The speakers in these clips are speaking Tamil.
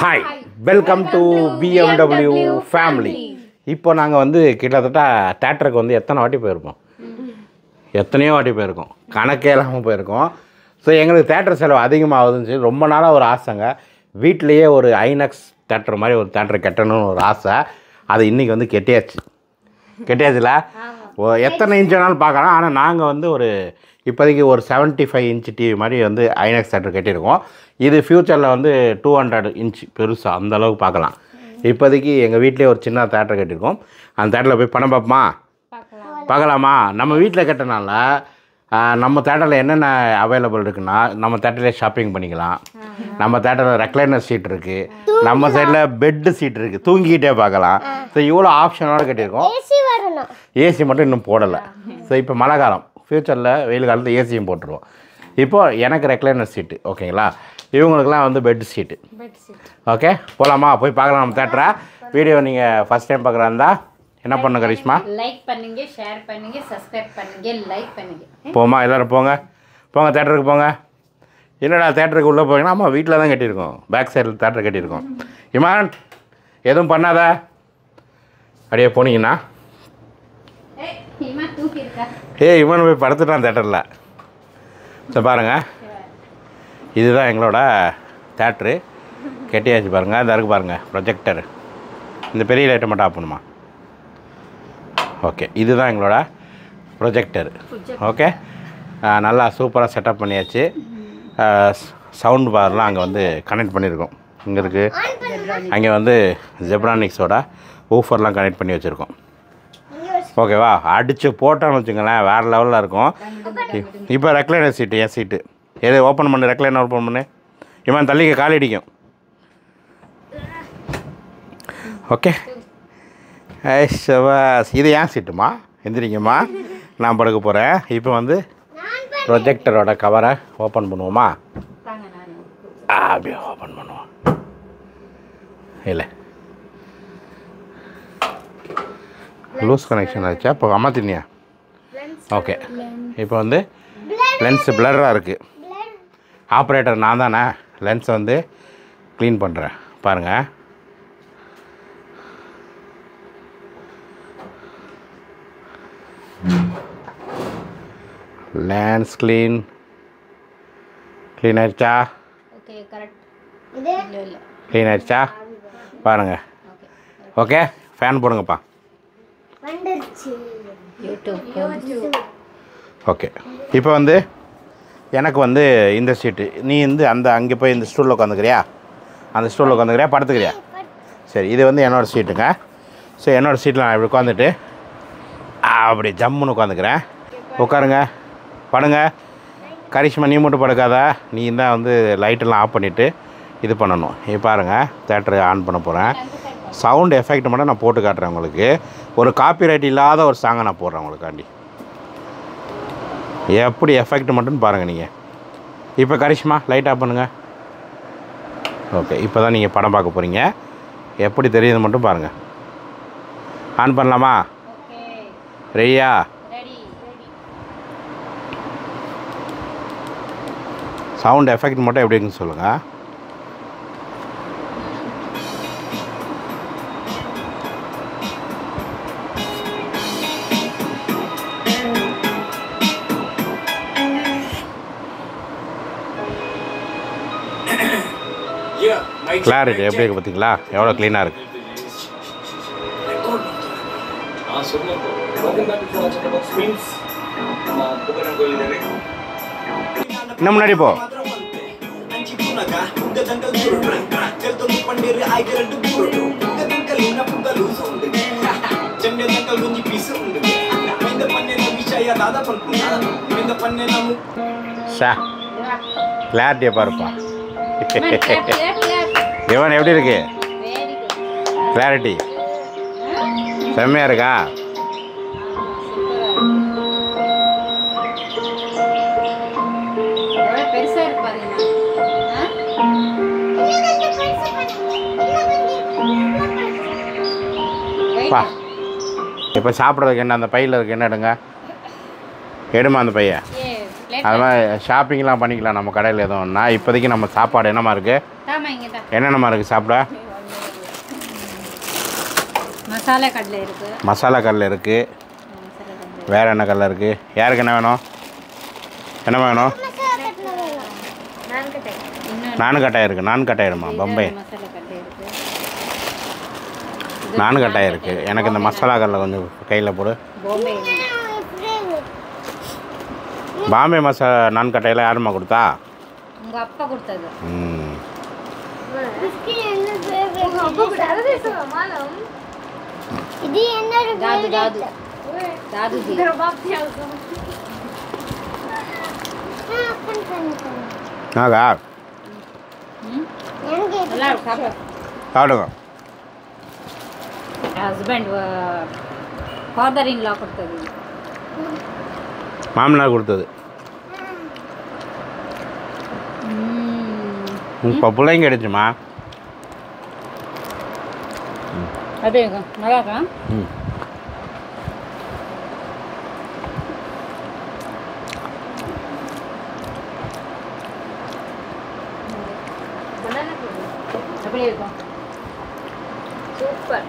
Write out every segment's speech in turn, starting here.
Hi, welcome to BMW family. இப்போ நாங்கள் வந்து கிட்டத்தட்ட தேட்டருக்கு வந்து எத்தனையோ வாட்டி போயிருக்கோம், கணக்கே இல்லாமல் போயிருக்கோம். ஸோ எங்களுக்கு தேட்டர் செலவு அதிகமாகுதுன்னு சொல்லி ரொம்ப நாளாக ஒரு ஆசைங்க. வீட்டிலையே ஒரு ஐநாக்ஸ் தேட்டர் மாதிரி ஒரு தேட்டர் கட்டணும்னு ஒரு ஆசை. அது இன்றைக்கி வந்து கெட்டியாச்சுல. எத்தனை இன்ச் வேணாலும் பார்க்கலாம். ஆனால் நாங்கள் வந்து இப்போதைக்கு ஒரு 75 இன்ச் டிவி மாதிரி வந்து ஐநாக்ஸ் தேட்டர் கட்டியிருக்கோம். இது ஃப்யூச்சரில் வந்து 200 இன்ச் பெருசாக அந்த அளவுக்கு பார்க்கலாம். இப்போதைக்கு எங்கள் வீட்டிலே ஒரு சின்ன தேட்டர் கட்டியிருக்கோம். அந்த தேட்டரில் போய் படம் பார்க்கலாமா? நம்ம வீட்டில் கட்டினால நம்ம தேட்டரில் என்னென்ன அவைலபிள் இருக்குன்னா, நம்ம தேட்டரில் ஷாப்பிங் பண்ணிக்கலாம். நம்ம தேட்டரில் ரெக்லைனர் சீட் இருக்குது, நம்ம சைடில் பெட்டு சீட் இருக்குது, தூங்கிக்கிட்டே பார்க்கலாம். ஸோ இவ்வளோ ஆப்ஷனோடு கட்டியிருக்கோம். ஏசி மட்டும் இன்னும் போடலை. ஸோ இப்போ மழை காலம், ஃப்யூச்சரில் வெயில் காலத்தில் ஏசியும் போட்டுருவோம். இப்போது எனக்கு ரெக்லைனர் சீட்டு ஓகேங்களா, இவங்களுக்குலாம் வந்து பெட் சீட்டு. ஓகே, போகலாமா? போய் பார்க்கலாம் நம்ம தேட்டரை. வீடியோ நீங்கள் ஃபஸ்ட் டைம் பார்க்குறாருந்தா என்ன பண்ணணும் கரிஷ்மா? லைக் பண்ணுங்க, ஷேர் பண்ணுங்க, சப்ஸ்கிரைப் பண்ணுங்க, லைக் பண்ணுங்க. போமா, எல்லோரும் போங்க தேட்டருக்கு போங்க. என்னடா தேட்டருக்கு உள்ளே போங்கன்னா அம்மா வீட்டில் தான் கட்டியிருக்கோம், பேக் சைடில் தேட்டர் கட்டியிருக்கோம். இமான் எதுவும் பண்ணாத, அப்படியே போனீங்கன்னா இவன் போய் படுத்துட்டான் தேட்டரில். ஸோ பாருங்கள், இதுதான் எங்களோட தேட்ரு கெட்டியாச்சு. பாருங்கள், இந்த இருக்கு பாருங்கள் ப்ரொஜெக்டர். இந்த பெரிய லைட்டை மட்டும் ஆஃப் பண்ணுமா? ஓகே, இதுதான் எங்களோட ப்ரொஜெக்டர். ஓகே, நல்லா சூப்பராக செட்டப் பண்ணியாச்சு. சவுண்ட் பார்லாம் அங்கே வந்து கனெக்ட் பண்ணியிருக்கோம். இங்கே இருக்குது, அங்கே வந்து ஜெப்ரானிக்ஸோட ஊஃபர்லாம் கனெக்ட் பண்ணி வச்சுருக்கோம். ஓகேவா? அடித்து போட்டோன்னு வச்சுங்களேன், வேறு லெவலில் இருக்கும். இப்போ ரெக்லைனர் சீட்டு, என் சீட்டு எது ஓப்பன் பண்ணு, ரெக்லைனர் ஓப்பன் பண்ணு. இவன் தள்ளிக்க கால் அடிக்கும். ஓகே, இது ஏன் சீட்டுமா? எந்திரிங்கம்மா, நான் படுக்க போகிறேன். இப்போ வந்து ப்ரொஜெக்டரோட கவரை ஓப்பன் பண்ணுவோமா? அப்படியே ஓப்பன் பண்ணுவோம். இல்லை, லூஸ் கனெக்ஷன் ஆச்சா? இப்போ அம்மாத்தினியா? ஓகே, இப்போ வந்து லென்ஸு பிளராக இருக்குது. ஆப்ரேட்டர் நான் தானே, லென்ஸை வந்து க்ளீன் பண்ணுறேன். பாருங்கள், லென்ஸ் க்ளீன் ஆயிடுச்சா? க்ளீன் ஆயிடுச்சா? பாருங்கள். Okay, fan போடுங்கப்பா. ஓகே, இப்போ வந்து எனக்கு வந்து இந்த சீட்டு, நீ வந்து அங்கே போய் இந்த ஸ்டூலில் உட்காந்துக்கிறியா? அந்த ஸ்டூலில் உட்காந்துக்கிறியா, படுத்துக்கிறியா? சரி, இது வந்து என்னோடய சீட்டுங்க. ஸோ என்னோடய சீட்டில் நான் இப்படி உட்காந்துட்டு அப்படி ஜம்முன்னு உட்காந்துக்கிறேன். உட்காருங்க, படுங்க. கரிஷ்மா நீ மட்டும் படுக்காத, நீ தான் வந்து லைட்டெல்லாம் ஆஃப் பண்ணிவிட்டு இது பண்ணணும். இப்போ பாருங்கள், தேட்டரு ஆன் பண்ண போகிறேன். சவுண்ட் எஃபெக்ட் மட்டும் நான் போட்டு காட்டுறேன் உங்களுக்கு. ஒரு காப்பிரைட் இல்லாத ஒரு சாங்கை நான் போடுறேன் உங்களுக்காண்டி. எப்படி எஃபெக்ட் மட்டும் பாருங்கள் நீங்கள். இப்போ கரிஷ்மா லைட் ஆஃப் பண்ணுங்கள். ஓகே, இப்போ தான் நீங்கள் படம் பார்க்க போகிறீங்க. எப்படி தெரியுது மட்டும் பாருங்கள். ஆன் பண்ணலாமா? ரெடியா? சவுண்ட் எஃபெக்ட் மட்டும் எப்படி இருக்குன்னு சொல்லுங்கள். கிளாரிட்டி எப்படி இருக்குது பார்த்தீங்களா? எவ்வளோ க்ளீனாக இருக்குது. இன்னும் முன்னாடி போ. கிளாரிட்டியை பாருப்பா. இவன் எப்படி இருக்கு? கிளாரிட்டி செம்மையாக இருக்கா? பா, இப்போ சாப்பிட்றதுக்கு என்ன அந்த பையில் இருக்கு? என்ன எடுங்க, எடுமா அந்த பையன். அது மாதிரி ஷாப்பிங்லாம் பண்ணிக்கலாம் நம்ம கடையில் எதுவும் ஒன்றா. இப்போதைக்கு நம்ம சாப்பாடு என்னமா இருக்குது, என்னென்னமா இருக்குது சாப்பிட? மசாலா கடலை இருக்குது, மசாலா கடலை இருக்குது. வேறு என்ன கடலை இருக்குது? யாருக்கு என்ன வேணும், என்ன வேணும்? நானு கட்டாயம் இருக்குது. நான் கட்டாயிருமா பம்பை நானு கட்டாயம் இருக்குது. எனக்கு இந்த மசாலா கடலை கொஞ்சம் கையில் போடு. பாம்பே மசாலா நான் கட்டையில் யாருமா கொடுத்தா? உங்கள் அப்பா கொடுத்தது. நாகா சாப்பிடுங்க. ஹஸ்பண்ட் ஃபாதர் இன் லா கொடுத்தது, மாமனார் கொடுத்தது. இப்போ பிள்ளைங்க கிடைச்சுமா? அப்படியே நல்லா இருக்கா? அப்படியே இருக்கும். சூப்பர்.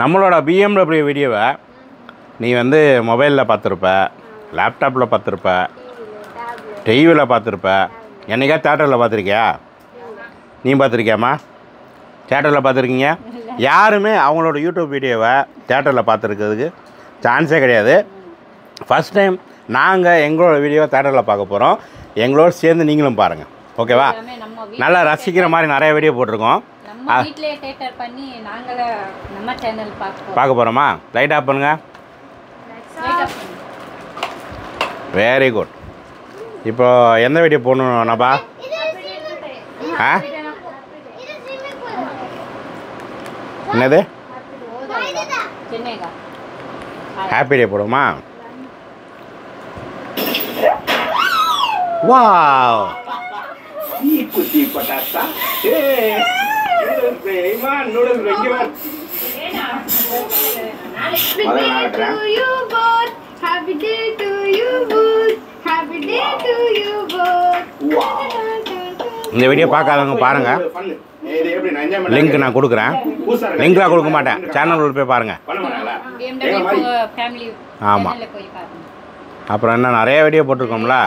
நம்மளோட BMW வீடியோவை நீ வந்து மொபைலில் பார்த்துருப்ப, லேப்டாப்பில் பார்த்துருப்ப, டிவியில் பார்த்துருப்ப. என்னைக்கா தேட்டரில் பார்த்துருக்கியா? நீ பார்த்துருக்கியாம்மா? தேட்டரில் பார்த்துருக்கீங்க? யாருமே அவங்களோட யூடியூப் வீடியோவை தேட்டரில் பார்த்துருக்கிறதுக்கு சான்ஸே கிடையாது. ஃபஸ்ட் டைம் நாங்கள் எங்களோட வீடியோவை தேட்டரில் பார்க்க போகிறோம். எங்களோட சேர்ந்து நீங்களும் பாருங்கள், ஓகேவா? நல்லா ரசிக்கிற மாதிரி நிறைய வீடியோ போட்டிருக்கோம். பார்க்க போகிறோமா? லைட் ஆஃப் பண்ணுங்க. Very good. இப்போ எந்த வீடியோ போடணும் நபா? என்னது? ஹாப்பி டே போடுமா? வாவ், குட்டி பட்டாசா. இந்த வீடியோ பார்க்காதவங்க பாருங்கள். லிங்க் நான் கொடுக்குறேன். லிங்க்லாம் கொடுக்க மாட்டேன், சேனல் போய் பாருங்கள். ஆமாம். அப்புறம் என்ன நிறைய வீடியோ போட்டிருக்கோம்ல,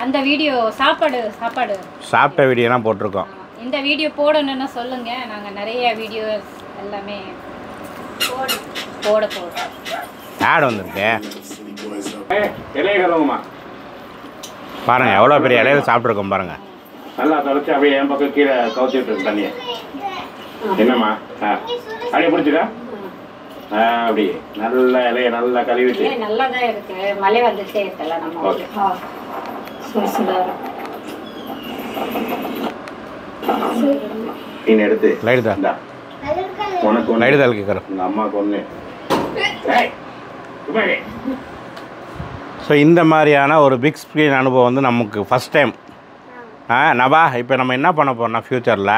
அந்த வீடியோ சாப்பிட்ட வீடியோலாம் போட்டிருக்கோம். இந்த வீடியோ போடணும்னு சொல்லுங்க, நாங்கள் நிறைய வீடியோஸ் எல்லாமே போட போகிறோம். ஆட் வந்திருக்கு பாருங்க, எவ்வளோ பெரிய இலையில சாப்பிட்ருக்கோம் பாருங்க. நல்லா தொலைச்சி அப்படியே என் பக்கம் கீழே கவுத்தி விட்டுருக்கு தண்ணியை. என்னம்மா அப்படியே பிடிச்சிக்கா? அப்படி நல்ல இலையை நல்லா கழுவிட்டு. நல்லா தான் இருக்கு, மழை வந்துட்டே இருக்கல நம்ம. நீ எடுத்து லைட் தான் உனக்கு லைட் தான் கேட்குறேன். உங்கள் அம்மாவுக்கு ஒன்று. ஸோ இந்த மாதிரியான ஒரு பிக் ஸ்க்ரீன் அனுபவம் வந்து நமக்கு ஃபஸ்ட் டைம். நபா, இப்போ நம்ம என்ன பண்ண போகிறோம்னா ஃப்யூச்சரில்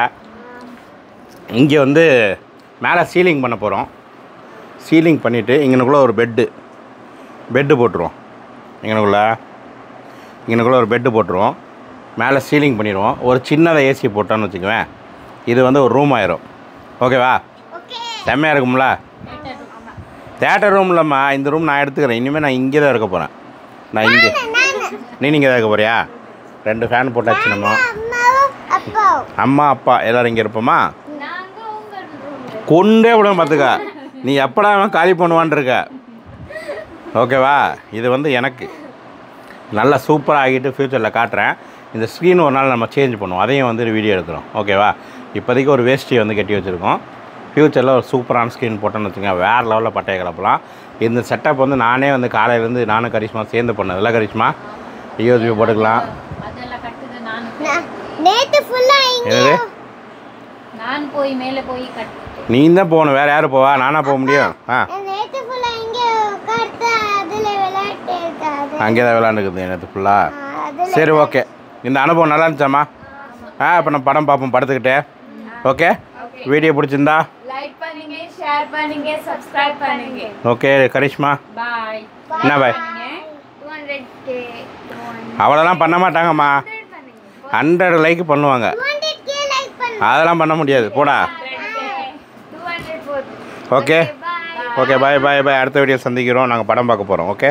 இங்கே வந்து மேலே சீலிங் பண்ண போகிறோம். சீலிங் பண்ணிவிட்டு இங்கனுக்குள்ளே ஒரு பெட்டு போட்டுருவோம். இங்கனுக்குள்ளே ஒரு பெட்டு போட்டுருவோம். மேலே சீலிங் பண்ணிடுவோம். ஒரு சின்னதாக ஏசி போட்டோன்னு வச்சுக்குவேன், இது வந்து ஒரு ரூம் ஆயிரும். ஓகேவா? செம்மையாக இருக்கும்ல? தேட்டர் ரூம் இல்லைம்மா, இந்த ரூம் நான் எடுத்துக்கிறேன். இனிமேல் நான் இங்கே தான் இருக்க போகிறேன். நான் இங்கே, நீ இங்கே தான் இருக்க போறியா? 2 ஃபேன் போட்டாச்சு. நம்ம அம்மா அப்பா எல்லோரும் இங்கே இருப்போமா? கொண்டே விட பார்த்துக்க, நீ எப்படா காலி பண்ணுவான்னு இருக்க. ஓகேவா? இது வந்து எனக்கு நல்லா சூப்பராக ஆகிட்டு ஃப்யூச்சரில் காட்டுறேன். இந்த ஸ்க்ரீன் ஒரு நாள் நம்ம சேஞ்ச் பண்ணுவோம், அதையும் வந்து வீடியோ எடுக்கிறோம். ஓகேவா? இப்போதைக்கு ஒரு வேஸ்ட்டியை வந்து கட்டி வச்சுருக்கோம். ஃப்யூச்சரில் ஒரு சூப்பரான ஸ்க்ரீன் போட்டோன்னு வச்சுக்கோங்க, வேறு லெவலில் பட்டையை கிளப்பலாம். இந்த செட்டப் வந்து நானே வந்து காலையிலேருந்து நானும் கரிஷ்மா சேர்ந்து பண்ணது. இல்லை கரிஷ்மா? யூஎஸ்பி போட்டுக்கலாம். நீ தான் போகணும், வேறு யாரும் போவா? நானாக போக முடியும்? அங்கே தான் விளாண்டுக்குது நேற்று ஃபுல்லாக. சரி, ஓகே. இந்த அனுபவம் நல்லா இருந்துச்சாம்மா? இப்போ நம்ம படம் பார்ப்போம் படுத்துக்கிட்டே. ஓகே, வீடியோ பிடிச்சிருந்தா ஷேர் பண்ணுங்க சப்ஸ்கிரைப் பண்ணுங்க ஓகே கரிஷ்மா பாய் என்ன பாய் 200k அவ்வளோலாம் பண்ண மாட்டாங்கம்மா 100 லைக் பண்ணுவாங்க 200k லைக் பண்ணுங்க அதெல்லாம் பண்ண முடியாது போடா 204 ஓகே bye ஓகே பாய் பாய் பாய் அடுத்த வீடியோ சந்திக்கிறோம் நாங்கள் படம் பார்க்க போகிறோம் ஓகே